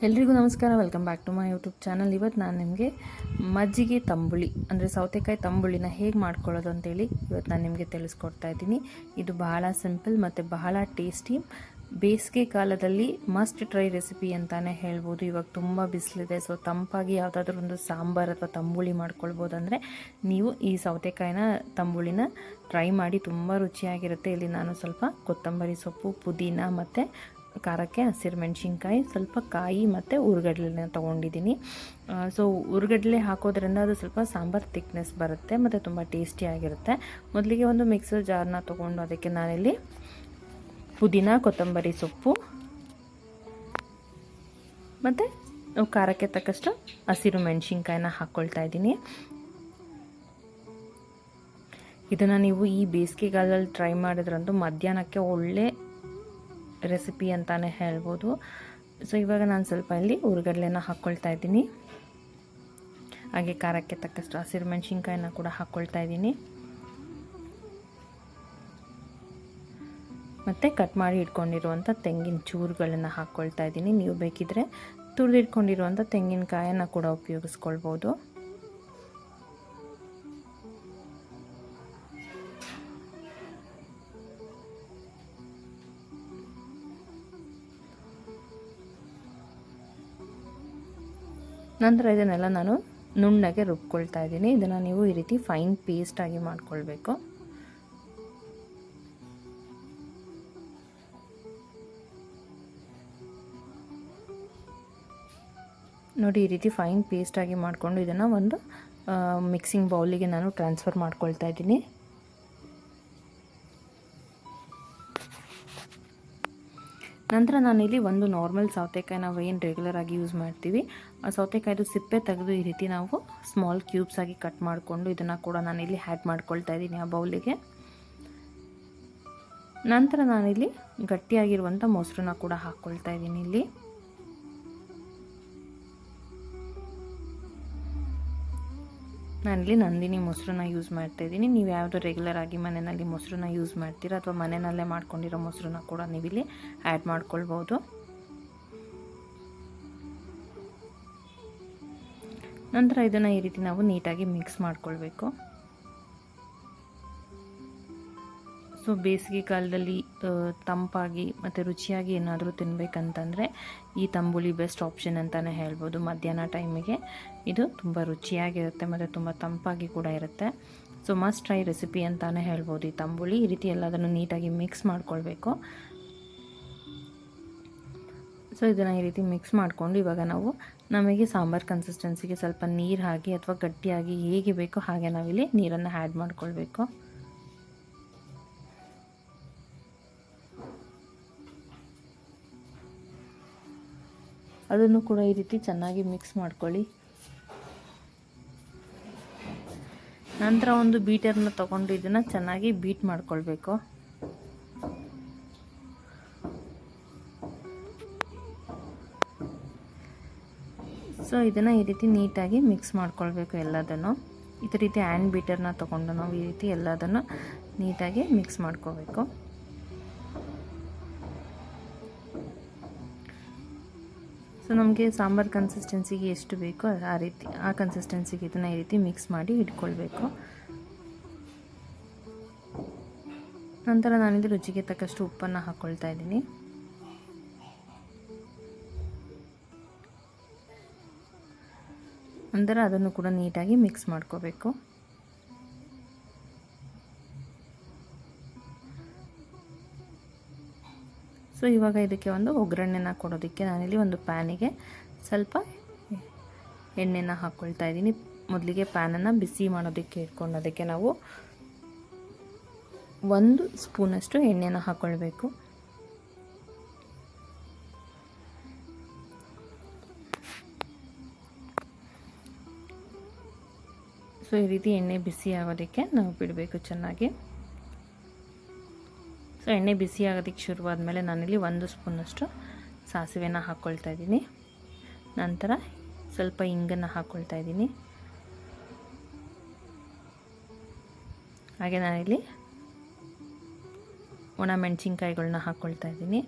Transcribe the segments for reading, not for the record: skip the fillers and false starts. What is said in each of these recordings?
ಎಲ್ರಿಗೂ ನಮಸ್ಕಾರ. Welcome back to my YouTube channel. ಇವತ್ತು ನಾನು ನಿಮಗೆ ಮಜ್ಜಿಗೆ ತಂಬುಳಿ ಅಂದರೆ ಸೌತೆಕಾಯಿ ತಂಬುಳಿನ ಹೇಗೆ ಮಾಡ್ಕೊಳ್ಳೋದು ಅಂತೇಳಿ ಇವತ್ತು ನಾನು ನಿಮಗೆ ತಿಳಿಸ್ಕೊಡ್ತಾ ಇದ್ದೀನಿ. ಇದು ಬಹಳ ಸಿಂಪಲ್ ಮತ್ತು ಬಹಳ ಟೇಸ್ಟಿ. ಬೇಸಿಗೆ ಕಾಲದಲ್ಲಿ ಮಸ್ಟ್ ಟ್ರೈ ರೆಸಿಪಿ ಅಂತಲೇ ಹೇಳ್ಬೋದು. ಇವಾಗ ತುಂಬ ಬಿಸಿಲಿದೆ, ಸೊ ತಂಪಾಗಿ ಯಾವುದಾದ್ರೂ ಒಂದು ಸಾಂಬಾರು ಅಥವಾ ತಂಬುಳಿ ಮಾಡ್ಕೊಳ್ಬೋದು. ಅಂದರೆ ನೀವು ಈ ಸೌತೆಕಾಯಿನ ತಂಬುಳಿನ ಟ್ರೈ ಮಾಡಿ, ತುಂಬ ರುಚಿಯಾಗಿರುತ್ತೆ. ಇಲ್ಲಿ ನಾನು ಸ್ವಲ್ಪ ಕೊತ್ತಂಬರಿ ಸೊಪ್ಪು, ಪುದೀನ ಮತ್ತು ಖಾರಕ್ಕೆ ಹಸಿರು ಮೆಣಸಿನ್ಕಾಯಿ, ಸ್ವಲ್ಪ ಕಾಯಿ ಮತ್ತು ಉರ್ಗಡ್ಲೆನ ತೊಗೊಂಡಿದ್ದೀನಿ. ಸೊ ಉರ್ಗಡ್ಲೆ ಹಾಕೋದ್ರಿಂದ ಅದು ಸ್ವಲ್ಪ ಸಾಂಬಾರು ಥಿಕ್ನೆಸ್ ಬರುತ್ತೆ ಮತ್ತು ತುಂಬ ಟೇಸ್ಟಿಯಾಗಿರುತ್ತೆ. ಮೊದಲಿಗೆ ಒಂದು ಮಿಕ್ಸರ್ ಜಾರ್ನ ತೊಗೊಂಡು ಅದಕ್ಕೆ ನಾನಿಲ್ಲಿ ಪುದೀನ, ಕೊತ್ತಂಬರಿ ಸೊಪ್ಪು ಮತ್ತು ಖಾರಕ್ಕೆ ತಕ್ಕಷ್ಟು ಹಸಿರು ಮೆಣಸಿನ್ಕಾಯಿನ ಹಾಕ್ಕೊಳ್ತಾ ಇದ್ದೀನಿ. ಇದನ್ನು ನೀವು ಈ ಬೇಸಿಗೆಗಾಲದಲ್ಲಿ ಟ್ರೈ ಮಾಡಿದ್ರಂತೂ ಮಧ್ಯಾಹ್ನಕ್ಕೆ ಒಳ್ಳೆ ರೆಸಿಪಿ ಅಂತಲೇ ಹೇಳ್ಬೋದು. ಸೊ ಇವಾಗ ನಾನು ಸ್ವಲ್ಪ ಇಲ್ಲಿ ಉರ್ಗಡ್ಲೆನ ಹಾಕ್ಕೊಳ್ತಾ ಇದ್ದೀನಿ. ಹಾಗೆ ಖಾರಕ್ಕೆ ತಕ್ಕಷ್ಟು ಹಸಿರು ಮೆಣಸಿನ್ಕಾಯಿನ ಕೂಡ ಹಾಕ್ಕೊಳ್ತಾ ಇದ್ದೀನಿ. ಮತ್ತು ಕಟ್ ಮಾಡಿ ಇಟ್ಕೊಂಡಿರುವಂಥ ತೆಂಗಿನ ಚೂರುಗಳನ್ನು ಹಾಕ್ಕೊಳ್ತಾ ಇದ್ದೀನಿ. ನೀವು ಬೇಕಿದ್ದರೆ ತುರಿದಿಟ್ಕೊಂಡಿರುವಂಥ ತೆಂಗಿನಕಾಯನ್ನು ಕೂಡ ಉಪಯೋಗಿಸ್ಕೊಳ್ಬೋದು. ನಂತರ ಇದನ್ನೆಲ್ಲ ನಾನು ನುಣ್ಣಗೆ ರುಬ್ಕೊಳ್ತಾ ಇದ್ದೀನಿ. ಇದನ್ನು ನೀವು ಈ ರೀತಿ ಫೈನ್ ಪೇಸ್ಟಾಗಿ ಮಾಡ್ಕೊಳ್ಬೇಕು. ನೋಡಿ, ಈ ರೀತಿ ಫೈನ್ ಪೇಸ್ಟಾಗಿ ಮಾಡಿಕೊಂಡು ಇದನ್ನು ಒಂದು ಮಿಕ್ಸಿಂಗ್ ಬೌಲಿಗೆ ನಾನು ಟ್ರಾನ್ಸ್ಫರ್ ಮಾಡ್ಕೊಳ್ತಾ ಇದ್ದೀನಿ. ನಂತರ ನಾನಿಲ್ಲಿ ಒಂದು ನಾರ್ಮಲ್ ಸೌತೆಕಾಯಿ ನಾವು ಏನು ರೆಗ್ಯುಲರ್ ಆಗಿ ಯೂಸ್ ಮಾಡ್ತೀವಿ, ಆ ಸೌತೆಕಾಯ್ದು ಸಿಪ್ಪೆ ತೆಗೆದು ಈ ರೀತಿ ನಾವು ಸ್ಮಾಲ್ ಕ್ಯೂಬ್ಸ್ ಆಗಿ ಕಟ್ ಮಾಡಿಕೊಂಡು ಇದನ್ನು ಕೂಡ ನಾನಿಲ್ಲಿ ಆ್ಯಡ್ ಮಾಡ್ಕೊಳ್ತಾ ಇದ್ದೀನಿ ಆ ಬೌಲಿಗೆ. ನಂತರ ನಾನಿಲ್ಲಿ ಗಟ್ಟಿಯಾಗಿರುವಂಥ ಮೊಸರನ್ನ ಕೂಡ ಹಾಕ್ಕೊಳ್ತಾ ಇದ್ದೀನಿ. ಇಲ್ಲಿ ನಾನಿಲ್ಲಿ ನಂದಿನಿ ಮೊಸರನ್ನ ಯೂಸ್ ಮಾಡ್ತಾಯಿದ್ದೀನಿ. ನೀವು ಯಾವುದು ರೆಗ್ಯುಲರ್ ಆಗಿ ಮನೆಯಲ್ಲಿ ಮೊಸರನ್ನ ಯೂಸ್ ಮಾಡ್ತೀರಾ ಅಥವಾ ಮನೆಯಲ್ಲೇ ಮಾಡ್ಕೊಂಡಿರೋ ಮೊಸರನ್ನ ಕೂಡ ನೀವಿಲ್ಲಿ ಆ್ಯಡ್ ಮಾಡ್ಕೊಳ್ಬೋದು. ನಂತರ ಇದನ್ನು ಈ ರೀತಿ ನಾವು ನೀಟಾಗಿ ಮಿಕ್ಸ್ ಮಾಡ್ಕೊಳ್ಬೇಕು. ಸೊ ಬೇಸಿಗೆ ಕಾಲದಲ್ಲಿ ತಂಪಾಗಿ ಮತ್ತು ರುಚಿಯಾಗಿ ಏನಾದರೂ ತಿನ್ನಬೇಕಂತಂದರೆ ಈ ತಂಬುಳಿ ಬೆಸ್ಟ್ ಆಪ್ಷನ್ ಅಂತಲೇ ಹೇಳ್ಬೋದು. ಮಧ್ಯಾಹ್ನ ಟೈಮಿಗೆ ಇದು ತುಂಬ ರುಚಿಯಾಗಿರುತ್ತೆ ಮತ್ತು ತುಂಬ ತಂಪಾಗಿ ಕೂಡ ಇರುತ್ತೆ. ಸೊ ಮಸ್ಟ್ ಟ್ರೈ ರೆಸಿಪಿ ಅಂತಲೇ ಹೇಳ್ಬೋದು ಈ ತಂಬುಳಿ. ಈ ರೀತಿ ಎಲ್ಲದನ್ನು ನೀಟಾಗಿ ಮಿಕ್ಸ್ ಮಾಡ್ಕೊಳ್ಬೇಕು. ಸೊ ಇದನ್ನು ಈ ರೀತಿ ಮಿಕ್ಸ್ ಮಾಡಿಕೊಂಡು ಇವಾಗ ನಾವು ನಮಗೆ ಸಾಂಬಾರು ಕನ್ಸಿಸ್ಟೆನ್ಸಿಗೆ ಸ್ವಲ್ಪ ನೀರು ಹಾಕಿ ಅಥವಾ ಗಟ್ಟಿಯಾಗಿ ಹೇಗೆ ಬೇಕೋ ಹಾಗೆ ನಾವಿಲ್ಲಿ ನೀರನ್ನು ಆ್ಯಡ್ ಮಾಡ್ಕೊಳ್ಬೇಕು. ಅದನ್ನು ಕೂಡ ಈ ರೀತಿ ಚೆನ್ನಾಗಿ ಮಿಕ್ಸ್ ಮಾಡ್ಕೊಳ್ಳಿ. ನಂತರ ಒಂದು ಬೀಟರ್ನ ತಗೊಂಡು ಇದನ್ನು ಚೆನ್ನಾಗಿ ಬೀಟ್ ಮಾಡ್ಕೊಳ್ಬೇಕು. ಸೊ ಇದನ್ನು ಈ ರೀತಿ ನೀಟಾಗಿ ಮಿಕ್ಸ್ ಮಾಡ್ಕೊಳ್ಬೇಕು ಎಲ್ಲದನ್ನು. ಇದೇ ರೀತಿ ಹ್ಯಾಂಡ್ ಬೀಟರ್ನ ತಗೊಂಡು ನಾವು ಈ ರೀತಿ ಎಲ್ಲದನ್ನು ನೀಟಾಗಿ ಮಿಕ್ಸ್ ಮಾಡ್ಕೋಬೇಕು. ಸೊ ನಮಗೆ ಸಾಂಬಾರು ಕನ್ಸಿಸ್ಟೆನ್ಸಿಗೆ ಎಷ್ಟು ಬೇಕೋ ಆ ಕನ್ಸಿಸ್ಟೆನ್ಸಿಗೆ ಇದನ್ನು ಈ ರೀತಿ ಮಿಕ್ಸ್ ಮಾಡಿ ಇಟ್ಕೊಳ್ಬೇಕು. ನಂತರ ನಾನಿಲ್ಲಿ ರುಚಿಗೆ ತಕ್ಕಷ್ಟು ಉಪ್ಪನ್ನು ಹಾಕ್ಕೊಳ್ತಾ ಇದ್ದೀನಿ. ನಂತರ ಅದನ್ನು ಕೂಡ ನೀಟಾಗಿ ಮಿಕ್ಸ್ ಮಾಡ್ಕೋಬೇಕು. ಸೊ ಇವಾಗ ಇದಕ್ಕೆ ಒಂದು ಒಗ್ಗರಣೆನ ಕೊಡೋದಕ್ಕೆ ನಾನಿಲ್ಲಿ ಒಂದು ಪ್ಯಾನಿಗೆ ಸ್ವಲ್ಪ ಎಣ್ಣೆನ ಹಾಕ್ಕೊಳ್ತಾ ಇದ್ದೀನಿ. ಮೊದಲಿಗೆ ಪ್ಯಾನನ್ನು ಬಿಸಿ ಮಾಡೋದಕ್ಕೆ ಇಟ್ಕೊಂಡು ಅದಕ್ಕೆ ನಾವು 1 ಸ್ಪೂನಷ್ಟು ಎಣ್ಣೆನ ಹಾಕ್ಕೊಳ್ಬೇಕು. ಸೊ ಈ ರೀತಿ ಎಣ್ಣೆ ಬಿಸಿ ಆಗೋದಕ್ಕೆ ನಾವು ಬಿಡಬೇಕು ಚೆನ್ನಾಗಿ. ಸೊ ಎಣ್ಣೆ ಬಿಸಿ ಆಗೋದಕ್ಕೆ ಶುರುವಾದ ಮೇಲೆ ನಾನಿಲ್ಲಿ 1 ಸ್ಪೂನಷ್ಟು ಸಾಸಿವೆನ ಹಾಕ್ಕೊಳ್ತಾ ಇದ್ದೀನಿ. ನಂತರ ಸ್ವಲ್ಪ ಇಂಗನ್ನು ಹಾಕ್ಕೊಳ್ತಾ ಇದ್ದೀನಿ. ಹಾಗೆ ನಾನಿಲ್ಲಿ ಒಣ ಮೆಣಸಿನ್ಕಾಯಿಗಳನ್ನ ಹಾಕ್ಕೊಳ್ತಾ ಇದ್ದೀನಿ.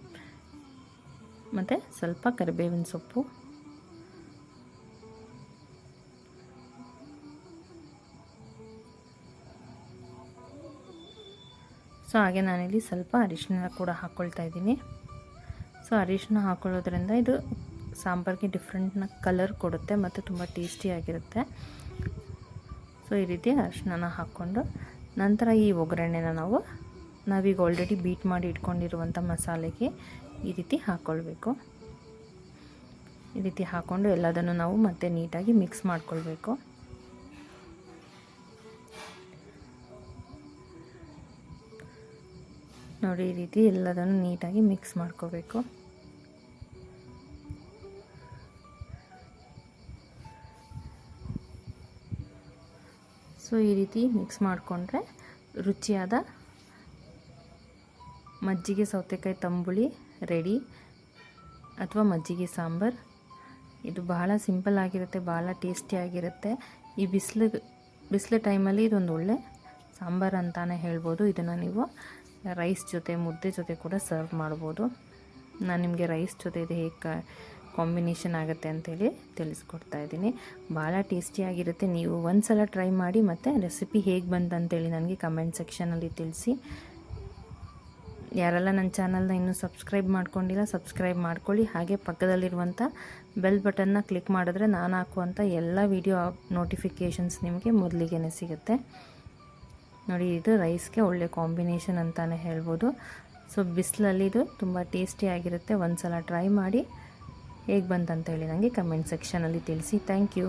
ಮತ್ತು ಸ್ವಲ್ಪ ಕರಿಬೇವಿನ ಸೊಪ್ಪು ಹಾಗೆ ನಾನಿಲ್ಲಿ ಸ್ವಲ್ಪ ಅರಿಶಿನ ಕೂಡ ಹಾಕ್ಕೊಳ್ತಾ ಇದ್ದೀನಿ. ಸೊ ಅರಿಶಿನ ಹಾಕ್ಕೊಳ್ಳೋದ್ರಿಂದ ಇದು ಸಾಂಬಾರಿಗೆ ಡಿಫ್ರೆಂಟ್ನ ಕಲರ್ ಕೊಡುತ್ತೆ ಮತ್ತು ತುಂಬ ಟೇಸ್ಟಿಯಾಗಿರುತ್ತೆ. ಸೊ ಈ ರೀತಿ ಅರಿಶಿನ ಹಾಕ್ಕೊಂಡು ನಂತರ ಈ ಒಗ್ಗರಣೆನ ನಾವೀಗ ಆಲ್ರೆಡಿ ಬೀಟ್ ಮಾಡಿ ಇಟ್ಕೊಂಡಿರುವಂಥ ಮಸಾಲೆಗೆ ಈ ರೀತಿ ಹಾಕ್ಕೊಳ್ಬೇಕು. ಈ ರೀತಿ ಹಾಕ್ಕೊಂಡು ಎಲ್ಲದನ್ನು ನಾವು ಮತ್ತೆ ನೀಟಾಗಿ ಮಿಕ್ಸ್ ಮಾಡ್ಕೊಳ್ಬೇಕು. ನೋಡಿ, ಈ ರೀತಿ ಎಲ್ಲದನ್ನು ನೀಟಾಗಿ ಮಿಕ್ಸ್ ಮಾಡ್ಕೋಬೇಕು. ಸೊ ಈ ರೀತಿ ಮಿಕ್ಸ್ ಮಾಡಿಕೊಂಡ್ರೆ ರುಚಿಯಾದ ಮಜ್ಜಿಗೆ ಸೌತೆಕಾಯಿ ತಂಬುಳಿ ರೆಡಿ, ಅಥವಾ ಮಜ್ಜಿಗೆ ಸಾಂಬಾರು. ಇದು ಬಹಳ ಸಿಂಪಲ್ ಆಗಿರುತ್ತೆ, ಬಹಳ ಟೇಸ್ಟಿಯಾಗಿರುತ್ತೆ. ಈ ಬಿಸಿಲು ಟೈಮಲ್ಲಿ ಇದೊಂದು ಒಳ್ಳೆ ಸಾಂಬಾರು ಅಂತಲೇ ಹೇಳ್ಬೋದು. ಇದನ್ನು ನೀವು ರೈಸ್ ಜೊತೆ, ಮುದ್ದೆ ಜೊತೆ ಕೂಡ ಸರ್ವ್ ಮಾಡ್ಬೋದು. ನಾನು ನಿಮಗೆ ರೈಸ್ ಜೊತೆ ಇದು ಹೇಗೆ ಕಾಂಬಿನೇಷನ್ ಆಗುತ್ತೆ ಅಂತೇಳಿ ತಿಳಿಸ್ಕೊಡ್ತಾ ಇದ್ದೀನಿ. ಭಾಳ ಟೇಸ್ಟಿಯಾಗಿರುತ್ತೆ. ನೀವು ಒಂದು ಸಲ ಟ್ರೈ ಮಾಡಿ ಮತ್ತು ರೆಸಿಪಿ ಹೇಗೆ ಬಂತಂತೇಳಿ ನನಗೆ ಕಮೆಂಟ್ ಸೆಕ್ಷನಲ್ಲಿ ತಿಳಿಸಿ. ಯಾರೆಲ್ಲ ನನ್ನ ಚಾನಲ್ನ ಇನ್ನೂ ಸಬ್ಸ್ಕ್ರೈಬ್ ಮಾಡ್ಕೊಂಡಿಲ್ಲ, ಸಬ್ಸ್ಕ್ರೈಬ್ ಮಾಡ್ಕೊಳ್ಳಿ. ಹಾಗೆ ಪಕ್ಕದಲ್ಲಿರುವಂಥ ಬೆಲ್ ಬಟನ್ನ ಕ್ಲಿಕ್ ಮಾಡಿದ್ರೆ ನಾನು ಹಾಕುವಂಥ ಎಲ್ಲ ವಿಡಿಯೋ ನೋಟಿಫಿಕೇಷನ್ಸ್ ನಿಮಗೆ ಮೊದಲಿಗೆ ಸಿಗುತ್ತೆ. ನೋಡಿ, ಇದು ರೈಸ್ಗೆ ಒಳ್ಳೆ ಕಾಂಬಿನೇಷನ್ ಅಂತಲೇ ಹೇಳ್ಬೋದು. ಸೊ ಬಿಸಿಲಲ್ಲಿ ಇದು ತುಂಬ ಟೇಸ್ಟಿಯಾಗಿರುತ್ತೆ. ಒಂದು ಸಲ ಟ್ರೈ ಮಾಡಿ ಹೇಗೆ ಬಂತಂತೇಳಿ ನನಗೆ ಕಮೆಂಟ್ ಸೆಕ್ಷನಲ್ಲಿ ತಿಳಿಸಿ. Thank you.